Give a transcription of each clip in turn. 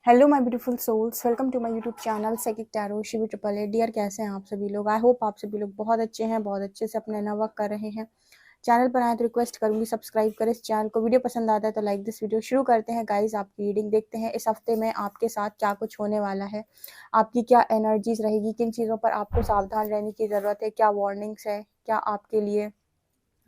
Hello my beautiful souls, welcome to my YouTube channel psychic tarot Shivi triple A. Dear, कैसे हैं आप सभी लोग? आई होप आप सभी लोग बहुत अच्छे हैं, बहुत अच्छे से अपना इनर वर्क कर रहे हैं। चैनल पर आए तो रिक्वेस्ट करूंगी सब्सक्राइब करें इस चैनल को। वीडियो पसंद आता है तो लाइक दिस वीडियो। शुरू करते हैं गाइज आपकी रीडिंग। देखते हैं इस हफ्ते में आपके साथ क्या कुछ होने वाला है, आपकी क्या एनर्जीज रहेगी, किन चीज़ों पर आपको सावधान रहने की ज़रूरत है, क्या वार्निंग्स है, क्या आपके लिए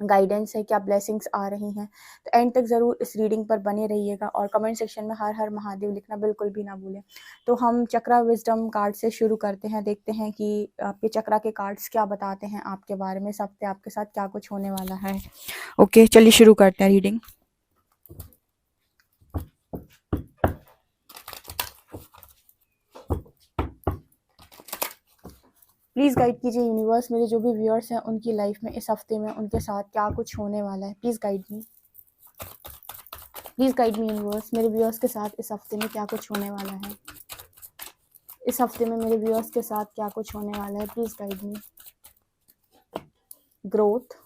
गाइडेंस है, क्या ब्लेसिंग्स आ रही हैं। तो एंड तक ज़रूर इस रीडिंग पर बने रहिएगा और कमेंट सेक्शन में हर हर महादेव लिखना बिल्कुल भी ना भूलें। तो हम चक्रा विजडम कार्ड से शुरू करते हैं। देखते हैं कि आपके चक्रा के कार्ड्स क्या बताते हैं आपके बारे में, इस हफ्ते आपके साथ क्या कुछ होने वाला है। ओके, चलिए शुरू करते हैं रीडिंग। प्लीज़ गाइड कीजिए यूनिवर्स, मेरे जो भी व्यूअर्स हैं उनकी लाइफ में इस हफ्ते में उनके साथ क्या कुछ होने वाला है। Please guide me, please guide me universe, मेरे व्यूअर्स के साथ इस हफ्ते में क्या कुछ होने वाला है। इस हफ्ते में मेरे व्यूअर्स के साथ क्या कुछ होने वाला है। Please guide me. Growth,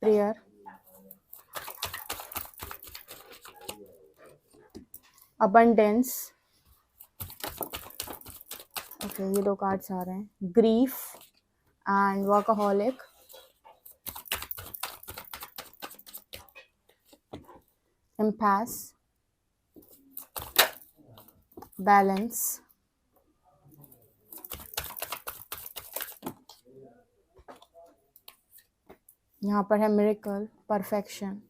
prayer, abundance. Okay, ये दो कार्ड्स आ रहे हैं। ग्रीफ एंड वर्कaholic, इम्पैस, बैलेंस, यहाँ पर है मिरेकल, परफेक्शन।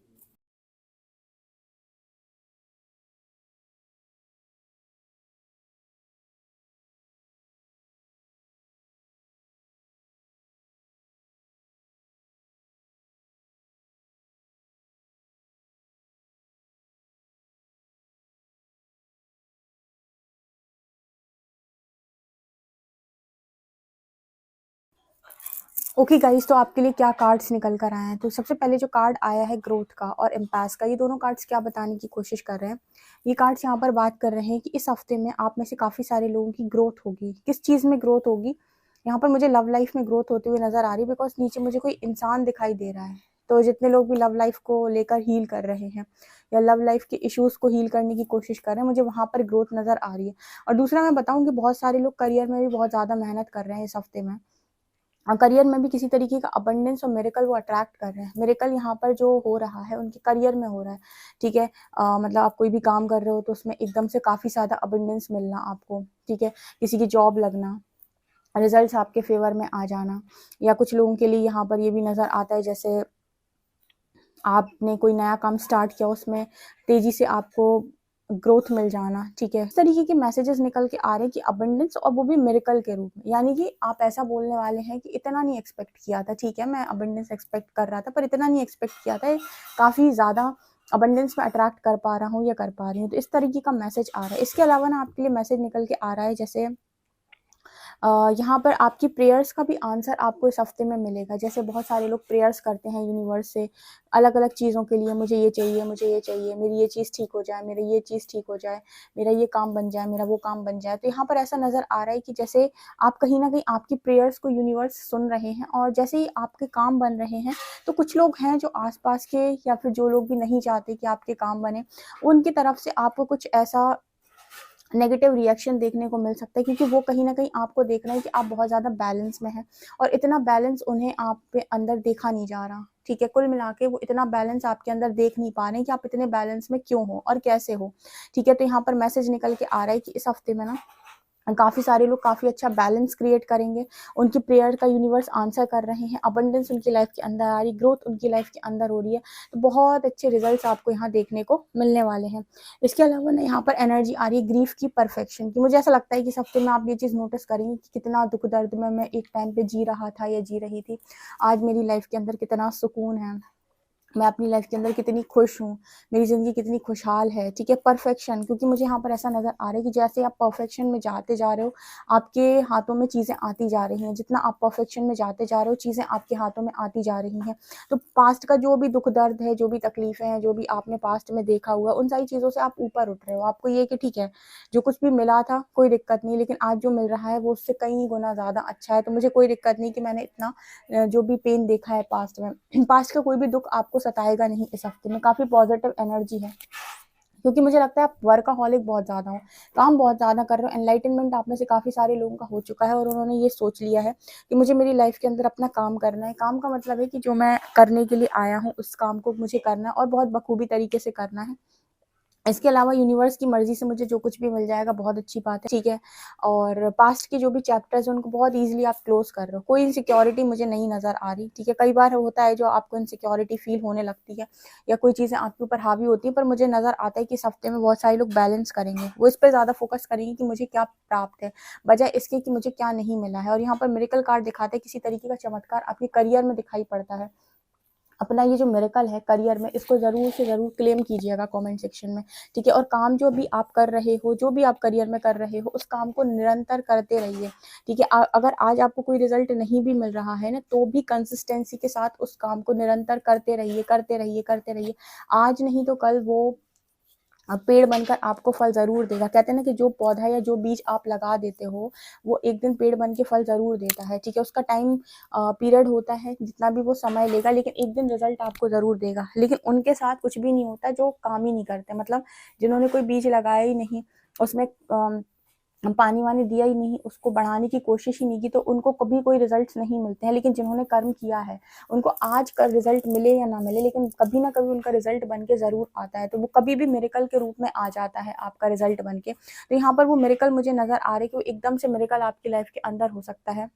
ओके गाइस, तो आपके लिए क्या कार्ड्स निकल कर आए हैं। तो सबसे पहले जो कार्ड आया है ग्रोथ का और इम्पैस का, ये दोनों कार्ड्स क्या बताने की कोशिश कर रहे हैं। ये कार्ड्स यहाँ पर बात कर रहे हैं कि इस हफ्ते में आप में से काफ़ी सारे लोगों की ग्रोथ होगी। किस चीज़ में ग्रोथ होगी? यहाँ पर मुझे लव लाइफ में ग्रोथ होते हुए नजर आ रही है, बिकॉज नीचे मुझे कोई इंसान दिखाई दे रहा है। तो जितने लोग भी लव लाइफ को लेकर हील कर रहे हैं या लव लाइफ के इश्यूज को हील करने की कोशिश कर रहे हैं, मुझे वहाँ पर ग्रोथ नजर आ रही है। और दूसरा मैं बताऊँ कि बहुत सारे लोग करियर में भी बहुत ज़्यादा मेहनत कर रहे हैं इस हफ्ते में। करियर में भी किसी तरीके का अबंडेंस और मिरेकल वो अट्रैक्ट कर रहे हैं। मिरेकल यहाँ पर जो हो रहा है उनके करियर में हो रहा है। ठीक है, मतलब आप कोई भी काम कर रहे हो तो उसमें एकदम से काफ़ी ज़्यादा अबंडेंस मिलना आपको। ठीक है, किसी की जॉब लगना, रिजल्ट्स आपके फेवर में आ जाना, या कुछ लोगों के लिए यहाँ पर ये भी नज़र आता है जैसे आपने कोई नया काम स्टार्ट किया, उसमें तेजी से आपको ग्रोथ मिल जाना। ठीक है, इस तरीके के मैसेजेस निकल के आ रहे हैं कि अबंडेंस, और वो भी मिरेकल के रूप में। यानी कि आप ऐसा बोलने वाले हैं कि इतना नहीं एक्सपेक्ट किया था। ठीक है, मैं अबंडेंस एक्सपेक्ट कर रहा था पर इतना नहीं एक्सपेक्ट किया था, काफ़ी ज़्यादा अबंडेंस में अट्रैक्ट कर पा रहा हूँ या कर पा रही हूँ। तो इस तरीके का मैसेज आ रहा है। इसके अलावा ना आपके लिए मैसेज निकल के आ रहा है जैसे यहाँ पर आपकी प्रेयर्स का भी आंसर आपको इस हफ्ते में मिलेगा। जैसे बहुत सारे लोग प्रेयर्स करते हैं यूनिवर्स से अलग अलग चीज़ों के लिए, मुझे ये चाहिए, मुझे ये चाहिए, मेरी ये चीज़ ठीक हो जाए, मेरा ये चीज़ ठीक हो जाए, मेरा ये काम बन जाए, मेरा वो काम बन जाए। तो यहाँ पर ऐसा नज़र आ रहा है कि जैसे आप कहीं ना कहीं आपकी प्रेयर्स को यूनिवर्स सुन रहे हैं, और जैसे ही आपके काम बन रहे हैं तो कुछ लोग हैं जो आसपास के या फिर जो लोग भी नहीं चाहते कि आपके काम बने, उनकी तरफ से आपको कुछ ऐसा नेगेटिव रिएक्शन देखने को मिल सकता है, क्योंकि वो कहीं ना कहीं आपको देख रहे हैं कि आप बहुत ज़्यादा बैलेंस में हैं, और इतना बैलेंस उन्हें आप पे अंदर देखा नहीं जा रहा। ठीक है, कुल मिला के वो इतना बैलेंस आपके अंदर देख नहीं पा रहे हैं कि आप इतने बैलेंस में क्यों हो और कैसे हो। ठीक है, तो यहाँ पर मैसेज निकल के आ रहा है कि इस हफ्ते में ना काफ़ी सारे लोग काफ़ी अच्छा बैलेंस क्रिएट करेंगे। उनकी प्रेयर का यूनिवर्स आंसर कर रहे हैं। अबंडेंस उनकी लाइफ के अंदर आ रही, ग्रोथ उनकी लाइफ के अंदर हो रही है। तो बहुत अच्छे रिजल्ट्स आपको यहाँ देखने को मिलने वाले हैं। इसके अलावा ना यहाँ पर एनर्जी आ रही है ग्रीफ की, परफेक्शन की। मुझे ऐसा लगता है कि इस हफ्ते में आप ये चीज़ नोटिस करेंगे कि कितना दुख दर्द में मैं एक टाइम पे जी रहा था या जी रही थी, आज मेरी लाइफ के अंदर कितना सुकून है, मैं अपनी लाइफ के अंदर कितनी खुश हूँ, मेरी ज़िंदगी कितनी खुशहाल है। ठीक है, परफेक्शन, क्योंकि मुझे यहाँ पर ऐसा नज़र आ रहा है कि जैसे आप परफेक्शन में जाते जा रहे हो, आपके हाथों में चीज़ें आती जा रही हैं। जितना आप परफेक्शन में जाते जा रहे हो, चीज़ें आपके हाथों में आती जा रही हैं। तो पास्ट का जो भी दुख दर्द है, जो भी तकलीफ़ें हैं, जो भी आपने पास्ट में देखा हुआ, उन सारी चीज़ों से आप ऊपर उठ रहे हो। आपको ये कि ठीक है, जो कुछ भी मिला था कोई दिक्कत नहीं, लेकिन आज जो मिल रहा है वो उससे कई गुना ज़्यादा अच्छा है। तो मुझे कोई दिक्कत नहीं कि मैंने इतना जो भी पेन देखा है पास्ट में, पास्ट का कोई भी दुख आपको सताएगा नहीं इस हफ्ते में, काफ़ी पॉजिटिव एनर्जी है। क्योंकि मुझे लगता है आप वर्काहॉलिक बहुत ज़्यादा हो, काम बहुत ज़्यादा कर रहे हो। एनलाइटनमेंट आप में से काफ़ी सारे लोगों का हो चुका है और उन्होंने ये सोच लिया है कि मुझे मेरी लाइफ के अंदर अपना काम करना है। काम का मतलब है कि जो मैं करने के लिए आया हूँ उस काम को मुझे करना है और बहुत बखूबी तरीके से करना है। इसके अलावा यूनिवर्स की मर्जी से मुझे जो कुछ भी मिल जाएगा बहुत अच्छी बात है, ठीक है। और पास्ट के जो भी चैप्टर्स हैं उनको बहुत ईजिली आप क्लोज कर रहे हो, कोई इनसिक्योरिटी मुझे नहीं नज़र आ रही, ठीक है। कई बार होता है जो आपको इनसिक्योरिटी फील होने लगती है या कोई चीज़ें आपके ऊपर हावी होती हैं, पर मुझे नज़र आता है कि इस हफ्ते में बहुत सारे लोग बैलेंस करेंगे, वो इस पर ज़्यादा फोकस करेंगे कि मुझे क्या प्राप्त है बजाय इसके कि मुझे क्या नहीं मिला है। और यहाँ पर मिरेकल कार्ड दिखाते हैं किसी तरीके का चमत्कार आपके करियर में दिखाई पड़ता है। अपना ये जो मिरेकल है करियर में, इसको ज़रूर से ज़रूर क्लेम कीजिएगा कमेंट सेक्शन में, ठीक है। और काम जो भी आप कर रहे हो, जो भी आप करियर में कर रहे हो, उस काम को निरंतर करते रहिए, ठीक है। अगर आज आपको कोई रिजल्ट नहीं भी मिल रहा है ना, तो भी कंसिस्टेंसी के साथ उस काम को निरंतर करते रहिए, करते रहिए, करते रहिए। आज नहीं तो कल वो पेड़ बनकर आपको फल ज़रूर देगा। कहते हैं ना कि जो पौधा या जो बीज आप लगा देते हो, वो एक दिन पेड़ बन के फल ज़रूर देता है, ठीक है। उसका टाइम पीरियड होता है, जितना भी वो समय लेगा, लेकिन एक दिन रिजल्ट आपको ज़रूर देगा। लेकिन उनके साथ कुछ भी नहीं होता जो काम ही नहीं करते, मतलब जिन्होंने कोई बीज लगाया ही नहीं, उसमें पानी वानी दिया ही नहीं, उसको बढ़ाने की कोशिश ही नहीं की, तो उनको कभी कोई रिजल्ट्स नहीं मिलते हैं। लेकिन जिन्होंने कर्म किया है, उनको आज का रिजल्ट मिले या ना मिले, लेकिन कभी ना कभी उनका रिजल्ट बन के ज़रूर आता है, तो वो कभी भी मिरेकल के रूप में आ जाता है आपका रिजल्ट बन के। तो यहाँ पर वो मिरेकल मुझे नज़र आ रही है कि वो एकदम से मिरेकल आपकी लाइफ के अंदर हो सकता है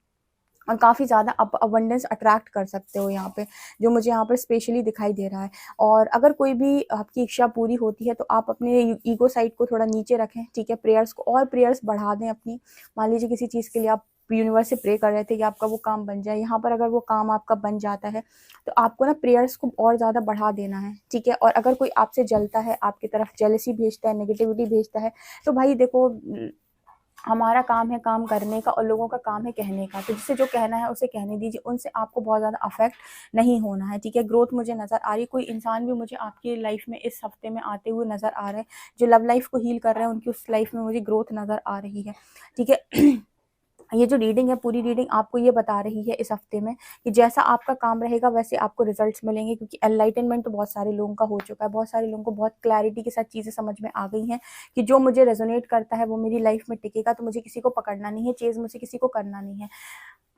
और काफ़ी ज़्यादा अबंडेंस अट्रैक्ट कर सकते हो यहाँ पे, जो मुझे यहाँ पर स्पेशली दिखाई दे रहा है। और अगर कोई भी आपकी इच्छा पूरी होती है तो आप अपने ईगो साइड को थोड़ा नीचे रखें, ठीक है। प्रेयर्स को और प्रेयर्स बढ़ा दें अपनी। मान लीजिए किसी चीज़ के लिए आप यूनिवर्स से प्रे कर रहे थे कि आपका वो काम बन जाए, यहाँ पर अगर वो काम आपका बन जाता है तो आपको ना प्रेयर्स को और ज़्यादा बढ़ा देना है, ठीक है। और अगर कोई आपसे जलता है, आपकी तरफ जेलसी भेजता है, नेगेटिविटी भेजता है, तो भाई देखो, हमारा काम है काम करने का और लोगों का काम है कहने का, तो जिसे जो कहना है उसे कहने दीजिए, उनसे आपको बहुत ज़्यादा अफेक्ट नहीं होना है, ठीक है। ग्रोथ मुझे नज़र आ रही है, कोई इंसान भी मुझे आपकी लाइफ में इस हफ्ते में आते हुए नज़र आ रहे हैं, जो लव लाइफ को हील कर रहे हैं, उनकी उस लाइफ में मुझे ग्रोथ नज़र आ रही है, ठीक है। ये जो रीडिंग है, पूरी रीडिंग आपको ये बता रही है इस हफ्ते में कि जैसा आपका काम रहेगा वैसे आपको रिजल्ट्स मिलेंगे, क्योंकि एनलाइटनमेंट तो बहुत सारे लोगों का हो चुका है, बहुत सारे लोगों को बहुत क्लैरिटी के साथ चीज़ें समझ में आ गई हैं कि जो मुझे रेजोनेट करता है वो मेरी लाइफ में टिकेगा, तो मुझे किसी को पकड़ना नहीं है, चेज़ मुझे किसी को करना नहीं है।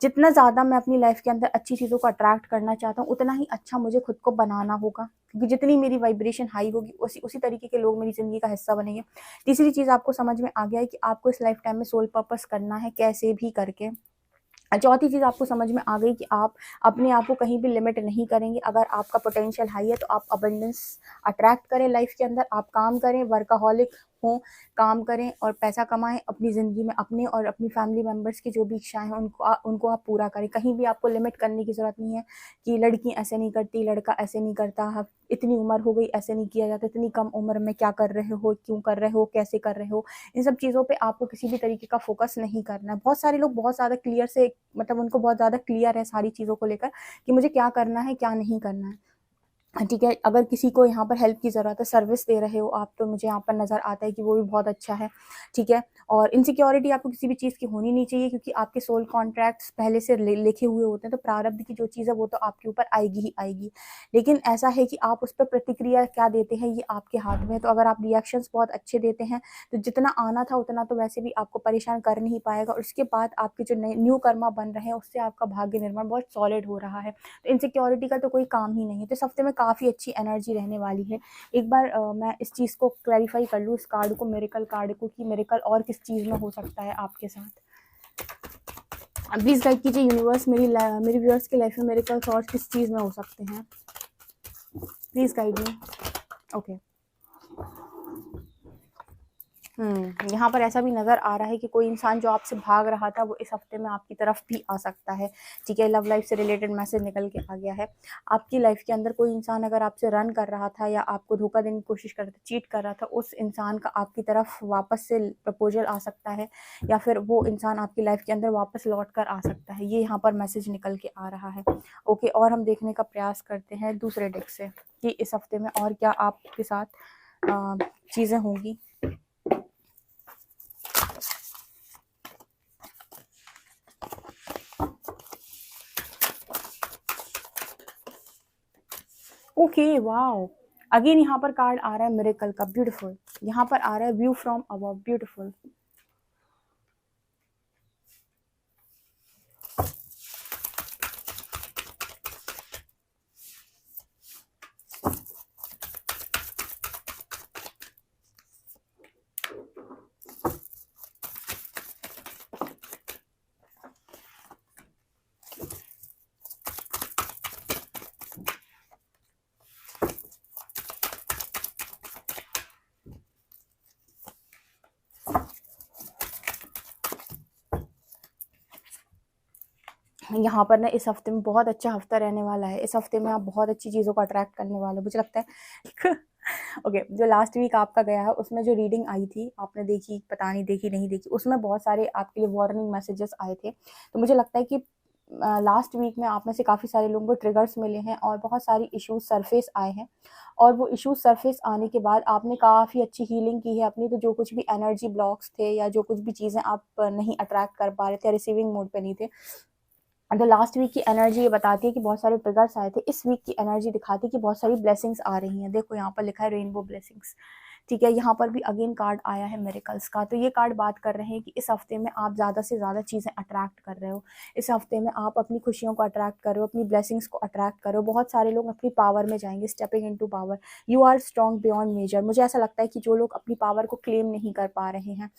जितना ज़्यादा मैं अपनी लाइफ के अंदर अच्छी चीज़ों को अट्रैक्ट करना चाहता हूँ, उतना ही अच्छा मुझे खुद को बनाना होगा, क्योंकि जितनी मेरी वाइब्रेशन हाई होगी उसी तरीके के लोग मेरी ज़िंदगी का हिस्सा बनेंगे। तीसरी चीज़ आपको समझ में आ गया है कि आपको इस लाइफ टाइम में सोल पर्पस करना है, कैसे भी करके। चौथी चीज़ आपको समझ में आ गई कि आप अपने आप को कहीं भी लिमिट नहीं करेंगे। अगर आपका पोटेंशियल हाई है तो आप अबंडेंस अट्रैक्ट करें लाइफ के अंदर, आप काम करें, वर्काहॉलिक हों, काम करें और पैसा कमाएं अपनी ज़िंदगी में। अपने और अपनी फैमिली मेम्बर्स की जो भी इच्छाएं हैं उनको आप पूरा करें। कहीं भी आपको लिमिट करने की ज़रूरत नहीं है कि लड़की ऐसे नहीं करती, लड़का ऐसे नहीं करता, इतनी उम्र हो गई ऐसे नहीं किया जाता, इतनी कम उम्र में क्या कर रहे हो, क्यों कर रहे हो, कैसे कर रहे हो। इन सब चीज़ों पे आपको किसी भी तरीके का फोकस नहीं करना है। बहुत सारे लोग बहुत ज़्यादा क्लियर से, मतलब उनको बहुत ज़्यादा क्लियर है सारी चीज़ों को लेकर कि मुझे क्या करना है, क्या नहीं करना है, ठीक है। अगर किसी को यहाँ पर हेल्प की ज़रूरत है, सर्विस दे रहे हो आप, तो मुझे यहाँ पर नज़र आता है कि वो भी बहुत अच्छा है, ठीक है। और इनसिक्योरिटी आपको किसी भी चीज़ की होनी नहीं चाहिए, क्योंकि आपके सोल कॉन्ट्रैक्ट्स पहले से लिखे हुए होते हैं, तो प्रारब्ध की जो चीज़ है वो तो आपके ऊपर आएगी ही आएगी। लेकिन ऐसा है कि आप उस पर प्रतिक्रिया क्या देते हैं ये आपके हाथ में है। तो अगर आप रिएक्शंस बहुत अच्छे देते हैं तो जितना आना था उतना तो वैसे भी आपको परेशान कर नहीं पाएगा, और उसके बाद आपके जो नए न्यू कर्मा बन रहे हैं उससे आपका भाग्य निर्माण बहुत सॉलिड हो रहा है। तो इनसिक्योरिटी का तो कोई काम ही नहीं है। तो इस हफ्ते में काफ़ी अच्छी एनर्जी रहने वाली है। एक बार मैं इस चीज़ को क्लैरिफाई कर लूँ, इस कार्ड को, मिरेकल कार्ड को, कि मिरेकल और किस चीज़ में हो सकता है आपके साथ। प्लीज़ गाइड कीजिए यूनिवर्स, मेरी व्यूअर्स की लाइफ में मिरेकल्स और किस चीज़ में हो सकते हैं। Please guide me. ओके, यहाँ पर ऐसा भी नज़र आ रहा है कि कोई इंसान जो आपसे भाग रहा था वो इस हफ्ते में आपकी तरफ भी आ सकता है, ठीक है। लव लाइफ से रिलेटेड मैसेज निकल के आ गया है। आपकी लाइफ के अंदर कोई इंसान अगर आपसे रन कर रहा था या आपको धोखा देने की कोशिश कर रहा था, चीट कर रहा था, उस इंसान का आपकी तरफ वापस से प्रपोजल आ सकता है, या फिर वो इंसान आपकी लाइफ के अंदर वापस लौट कर आ सकता है। ये यहाँ पर मैसेज निकल के आ रहा है। ओके, और हम देखने का प्रयास करते हैं दूसरे डेक से कि इस हफ्ते में और क्या आपके साथ चीज़ें होंगी। Okay, wow. अगेन यहाँ पर कार्ड आ रहा है मिरेकल का, ब्यूटीफुल। यहाँ पर आ रहा है व्यू फ्रॉम अबव, ब्यूटीफुल। यहाँ पर ना इस हफ्ते में बहुत अच्छा हफ्ता रहने वाला है। इस हफ्ते में आप बहुत अच्छी चीज़ों को अट्रैक्ट करने वाले हो, मुझे लगता है। ओके, जो लास्ट वीक आपका गया है उसमें जो रीडिंग आई थी आपने देखी, पता नहीं देखी नहीं देखी, उसमें बहुत सारे आपके लिए वार्निंग मैसेजेस आए थे। तो मुझे लगता है कि लास्ट वीक में आप में से काफ़ी सारे लोगों को ट्रिगर्स मिले हैं और बहुत सारी इश्यूज सरफेस आए हैं। और वो इश्यूज सरफेस आने के बाद आपने काफ़ी अच्छी हीलिंग की है अपनी। तो जो कुछ भी एनर्जी ब्लॉक्स थे या जो कुछ भी चीज़ें आप नहीं अट्रैक्ट कर पा रहे थे, रिसीविंग मोड पे नहीं थे, तो लास्ट वीक की एनर्जी ये बताती है कि बहुत सारे ट्रिगर्स आए थे। इस वीक की एनर्जी दिखाती है कि बहुत सारी ब्लेसिंग्स आ रही हैं। देखो यहाँ पर लिखा है रेनबो ब्लेसिंग्स, ठीक है। यहाँ पर भी अगेन कार्ड आया है मिरेकल्स का। तो ये कार्ड बात कर रहे हैं कि इस हफ्ते में आप ज़्यादा से ज़्यादा चीज़ें अट्रैक्ट कर रहे हो। इस हफ्ते में आप अपनी खुशियों को अट्रैक्ट कर रहे हो, अपनी ब्लेसिंग्स को अट्रैक्ट कर रहे हो। बहुत सारे लोग अपनी पावर में जाएंगे, stepping into power. You are strong beyond measure. मुझे ऐसा लगता है कि जो लोग अपनी पावर को क्लेम नहीं कर पा रहे हैं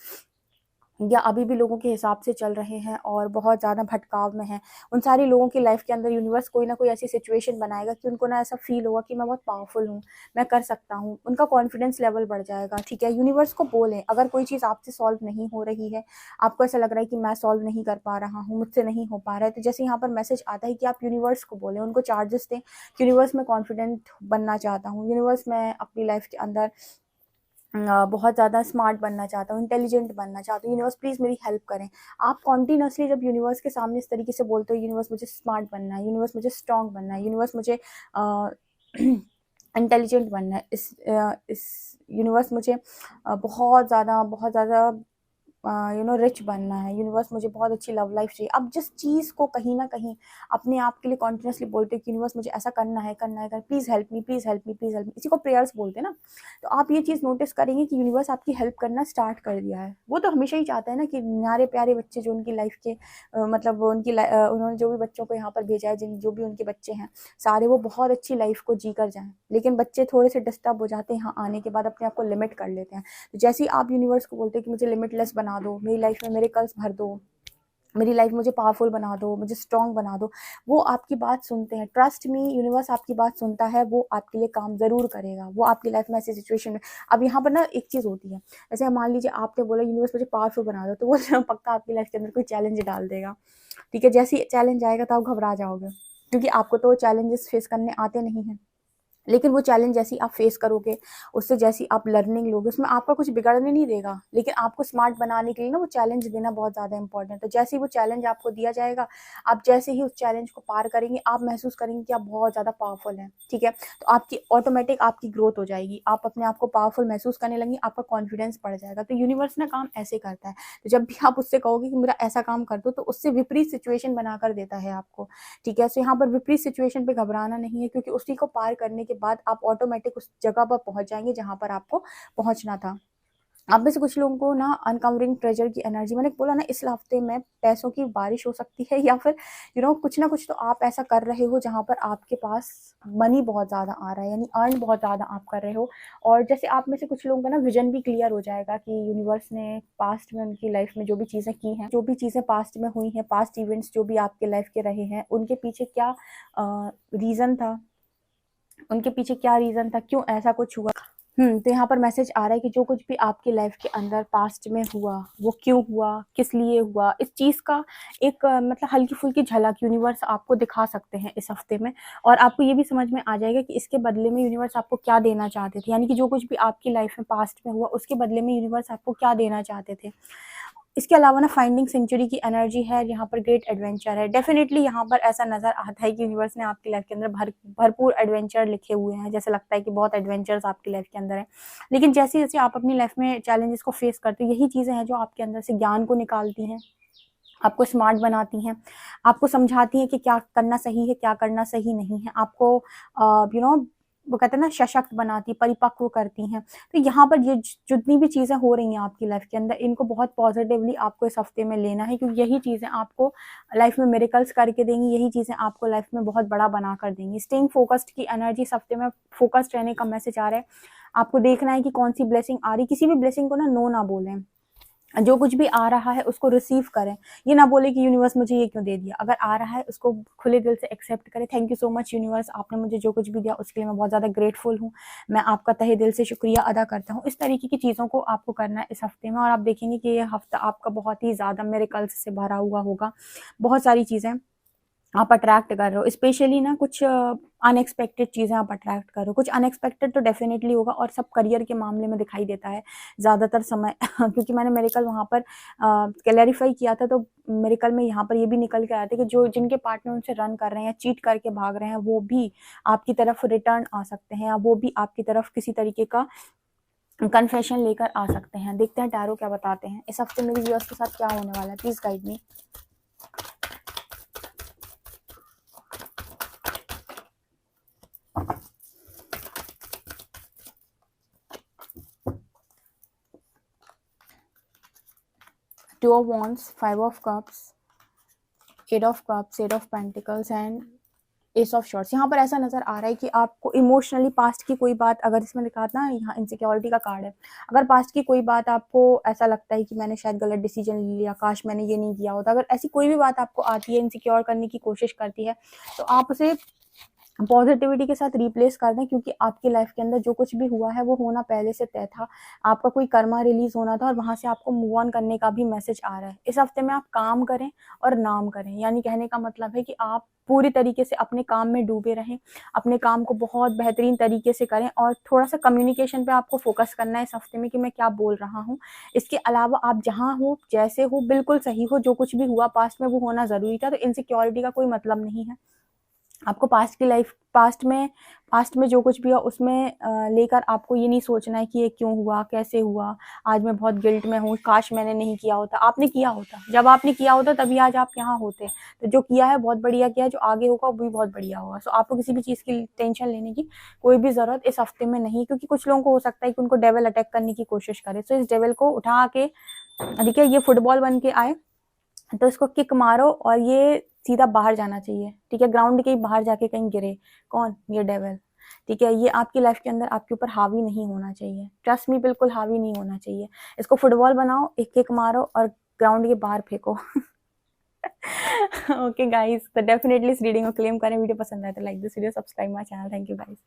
या अभी भी लोगों के हिसाब से चल रहे हैं और बहुत ज़्यादा भटकाव में हैं, उन सारे लोगों की लाइफ के अंदर यूनिवर्स कोई ना कोई ऐसी सिचुएशन बनाएगा कि उनको ना ऐसा फील होगा कि मैं बहुत पावरफुल हूँ, मैं कर सकता हूँ। उनका कॉन्फिडेंस लेवल बढ़ जाएगा, ठीक है। यूनिवर्स को बोलें अगर कोई चीज़ आपसे सॉल्व नहीं हो रही है, आपको ऐसा लग रहा है कि मैं सॉल्व नहीं कर पा रहा हूँ, मुझसे नहीं हो पा रहा है, तो जैसे यहाँ पर मैसेज आता है कि आप यूनिवर्स को बोलें, उनको चार्जेस दें। यूनिवर्स में कॉन्फिडेंट बनना चाहता हूँ, यूनिवर्स मैं अपनी लाइफ के अंदर बहुत ज़्यादा स्मार्ट बनना चाहता हूँ, इंटेलिजेंट बनना चाहता हूँ, यूनिवर्स प्लीज़ मेरी हेल्प करें। आप कॉन्टिन्यूसली जब यूनिवर्स के सामने इस तरीके से बोलते हो, यूनिवर्स मुझे स्मार्ट बनना है, यूनिवर्स मुझे स्ट्रॉन्ग बनना है, यूनिवर्स मुझे इंटेलिजेंट बनना है, इस यूनिवर्स मुझे बहुत ज़्यादा रिच बनना है, यूनिवर्स मुझे बहुत अच्छी लव लाइफ चाहिए। अब जिस चीज़ को कहीं ना कहीं अपने आप के लिए कॉन्टिन्यूसली बोलते हैं कि यूनिवर्स मुझे ऐसा करना है, please help me, please help me, please help me, इसी को प्रेयर्स बोलते हैं ना। तो आप ये चीज़ नोटिस करेंगे कि यूनिवर्स आपकी हेल्प करना स्टार्ट कर दिया है। वो तो हमेशा ही चाहता है ना कि न्यारे प्यारे बच्चे जो उनकी लाइफ के मतलब उन्होंने जो भी बच्चों को यहाँ पर भेजा है, जो भी उनके बच्चे हैं सारे, वो बहुत अच्छी लाइफ को जी कर जाएँ। लेकिन बच्चे थोड़े से डिस्टर्ब हो जाते हैं यहाँ आने के बाद, अपने आप को लिमिट कर लेते हैं। तो जैसे ही आप यूनिवर्स को बोलते हैं कि मुझे लिमिटलेस बना दो, मेरी लाइफ में मिरेकल्स भर दो, मेरी लाइफ मुझे पावरफुल बना दो, मुझे स्ट्रॉन्ग बना दो, वो आपकी बात सुनते हैं। ट्रस्ट मी, यूनिवर्स आपकी बात सुनता है, वो आपके लिए काम ज़रूर करेगा। वो आपकी लाइफ में ऐसी सिचुएशन में, अब यहाँ पर ना एक चीज़ होती है, जैसे मान लीजिए आपने बोला यूनिवर्स मुझे पावरफुल बना दो, तो वो पक्का आपकी लाइफ के अंदर कोई चैलेंज डाल देगा, ठीक है। जैसे ही चैलेंज आएगा तो आप घबरा जाओगे, क्योंकि आपको तो चैलेंजेस फेस करने आते नहीं हैं। लेकिन वो चैलेंज जैसी आप फेस करोगे, उससे जैसी आप लर्निंग लोगे, उसमें आपका कुछ बिगड़ने नहीं देगा, लेकिन आपको स्मार्ट बनाने के लिए ना वो चैलेंज देना बहुत ज़्यादा इंपॉर्टेंट है। तो जैसे ही वो चैलेंज आपको दिया जाएगा, आप जैसे ही उस चैलेंज को पार करेंगे, आप महसूस करेंगे कि आप बहुत ज़्यादा पावरफुल हैं, ठीक है। तो आपकी ऑटोमेटिक आपकी ग्रोथ हो जाएगी, आप अपने आप को पावरफुल महसूस करने लगेंगे, आपका कॉन्फिडेंस बढ़ जाएगा। तो यूनिवर्स ना काम ऐसे करता है। तो जब भी आप उससे कहोगे कि मेरा ऐसा काम कर दो, तो उससे विपरीत सिचुएशन बनाकर देता है आपको, ठीक है। सो यहाँ पर विपरीत सिचुएशन पे घबराना नहीं है, क्योंकि उसी को पार करने के बाद आप ऑटोमेटिक उस जगह पर पहुंच जाएंगे जहां पर आपको पहुंचना था। आप में से कुछ लोगों को ना अनकवरिंग ट्रेजर की एनर्जी, मैंने बोला ना इस हफ्ते में पैसों की बारिश हो सकती है, या फिर कुछ ना कुछ तो आप ऐसा कर रहे हो जहां पर आपके पास मनी बहुत ज़्यादा आ रहा है, यानी अर्न बहुत ज़्यादा आप कर रहे हो। और जैसे आप में से कुछ लोगों का ना विजन भी क्लियर हो जाएगा कि यूनिवर्स ने पास्ट में उनकी लाइफ में जो भी चीज़ें की हैं, जो भी चीज़ें पास्ट में हुई हैं, पास्ट इवेंट्स जो भी आपके लाइफ के रहे हैं, उनके पीछे क्या रीज़न था, उनके पीछे क्या रीज़न था, क्यों ऐसा कुछ हुआ। तो यहाँ पर मैसेज आ रहा है कि जो कुछ भी आपकी लाइफ के अंदर पास्ट में हुआ, वो क्यों हुआ, किस लिए हुआ, इस चीज़ का एक मतलब हल्की फुल्की झलक यूनिवर्स आपको दिखा सकते हैं इस हफ्ते में। और आपको ये भी समझ में आ जाएगा कि इसके बदले में यूनिवर्स आपको क्या देना चाहते थे, यानी कि जो कुछ भी आपकी लाइफ में पास्ट में हुआ, उसके बदले में यूनिवर्स आपको क्या देना चाहते थे। इसके अलावा ना फाइंडिंग सेंचुरी की एनर्जी है, यहाँ पर ग्रेट एडवेंचर है। डेफिनेटली यहाँ पर ऐसा नज़र आता है कि यूनिवर्स ने आपकी लाइफ के अंदर भरपूर एडवेंचर लिखे हुए हैं। जैसे लगता है कि बहुत एडवेंचर्स आपकी लाइफ के अंदर है, लेकिन जैसे जैसे आप अपनी लाइफ में चैलेंजेस को फेस करते हो, यही चीज़ें हैं जो आपके अंदर से ज्ञान को निकालती हैं, आपको स्मार्ट बनाती हैं, आपको समझाती हैं कि क्या करना सही है, क्या करना सही नहीं है। आपको वो कहते हैं ना सशक्त बनाती, परिपक्व करती हैं। तो यहाँ पर ये जितनी भी चीज़ें हो रही हैं आपकी लाइफ के अंदर, इनको बहुत पॉजिटिवली आपको इस हफ्ते में लेना है, क्योंकि यही चीज़ें आपको लाइफ में मिरेकल्स करके देंगी, यही चीज़ें आपको लाइफ में बहुत बड़ा बना कर देंगी। स्टेइंग फोकस्ड की एनर्जी इस हफ्ते में फोकस्ड रहने का मैसेज आ रहा है। आपको देखना है कि कौन सी ब्लेसिंग आ रही, किसी भी ब्लेसिंग को ना नो ना बोलें, जो कुछ भी आ रहा है उसको रिसीव करें। ये ना बोले कि यूनिवर्स मुझे ये क्यों दे दिया, अगर आ रहा है उसको खुले दिल से एक्सेप्ट करें। Thank you so much universe, आपने मुझे जो कुछ भी दिया उसके लिए मैं बहुत ज़्यादा ग्रेटफुल हूँ, मैं आपका तहे दिल से शुक्रिया अदा करता हूँ। इस तरीके की चीज़ों को आपको करना है इस हफ्ते में, और आप देखेंगे कि ये हफ्ता आपका बहुत ही ज़्यादा मिरेकल्स से भरा हुआ होगा। बहुत सारी चीज़ें आप अट्रैक्ट कर रहे हो, स्पेशली ना कुछ अनएक्सपेक्टेड चीज़ें आप अट्रैक्ट कर रहे हो। कुछ अनएक्सपेक्टेड तो डेफिनेटली होगा, और सब करियर के मामले में दिखाई देता है ज़्यादातर समय क्योंकि मैंने मेरेकल वहाँ पर क्लैरिफाई किया था, तो मेरेकल में यहाँ पर ये भी निकल के आया था कि जो जिनके पार्टनर उनसे रन कर रहे हैं या चीट करके भाग रहे हैं, वो भी आपकी तरफ रिटर्न आ सकते हैं, या वो भी आपकी तरफ किसी तरीके का कन्फेशन लेकर आ सकते हैं। देखते हैं टैरो क्या बताते हैं इस हफ्ते मेरे व्यूअर्स के साथ क्या होने वाला है। Please guide me. Two of Wands, Five of Cups, Eight of Cups, Eight of Pentacles and S of shorts. यहाँ पर ऐसा नजर आ रहा है कि आपको इमोशनली पास्ट की कोई बात, अगर इसमें लिखा था ना, यहाँ इनसिक्योरिटी का कार्ड है, अगर पास्ट की कोई बात आपको ऐसा लगता है कि मैंने शायद गलत डिसीजन ले लिया, काश मैंने ये नहीं किया होता, अगर ऐसी कोई भी बात आपको आती है, इनसिक्योर करने की कोशिश करती है, तो आप उसे पॉजिटिविटी के साथ रिप्लेस कर दें, क्योंकि आपकी लाइफ के अंदर जो कुछ भी हुआ है वो होना पहले से तय था। आपका कोई कर्मा रिलीज होना था, और वहां से आपको मूव ऑन करने का भी मैसेज आ रहा है। इस हफ्ते में आप काम करें और नाम करें, यानी कहने का मतलब है कि आप पूरी तरीके से अपने काम में डूबे रहें, अपने काम को बहुत बेहतरीन तरीके से करें, और थोड़ा सा कम्युनिकेशन पे आपको फोकस करना है इस हफ्ते में कि मैं क्या बोल रहा हूँ। इसके अलावा आप जहाँ हो, जैसे हो, बिल्कुल सही हो, जो कुछ भी हुआ पास्ट में वो होना जरूरी था, तो इनसिक्योरिटी का कोई मतलब नहीं है। आपको पास्ट की लाइफ, पास्ट में जो कुछ भी हो उसमें लेकर आपको ये नहीं सोचना है कि ये क्यों हुआ, कैसे हुआ, आज मैं बहुत गिल्ट में हूँ, काश मैंने नहीं किया होता। आपने किया होता, जब आपने किया होता तभी आज आप यहाँ होते। तो जो किया है बहुत बढ़िया किया है, जो आगे होगा वो भी बहुत बढ़िया होगा। सो आपको किसी भी चीज़ की टेंशन लेने की कोई भी ज़रूरत इस हफ्ते में नहीं, क्योंकि कुछ लोगों को हो सकता है कि उनको डेविल अटैक करने की कोशिश करे। सो इस डेविल को उठा के, देखिए ये फुटबॉल बन के आए, तो इसको किक मारो और ये सीधा बाहर जाना चाहिए, ठीक है, ग्राउंड के बाहर जाके कहीं गिरे। कौन? ये डेविल, ठीक है, ये आपकी लाइफ के अंदर आपके ऊपर हावी नहीं होना चाहिए, ट्रस्ट मी, बिल्कुल हावी नहीं होना चाहिए। इसको फुटबॉल बनाओ, एक किक मारो और ग्राउंड के बाहर फेंको। ओके गाइस, तो डेफिनेटली इस रीडिंग को क्लेम करें। वीडियो पसंद आए तो like this video, subscribe my channel. Thank you guys.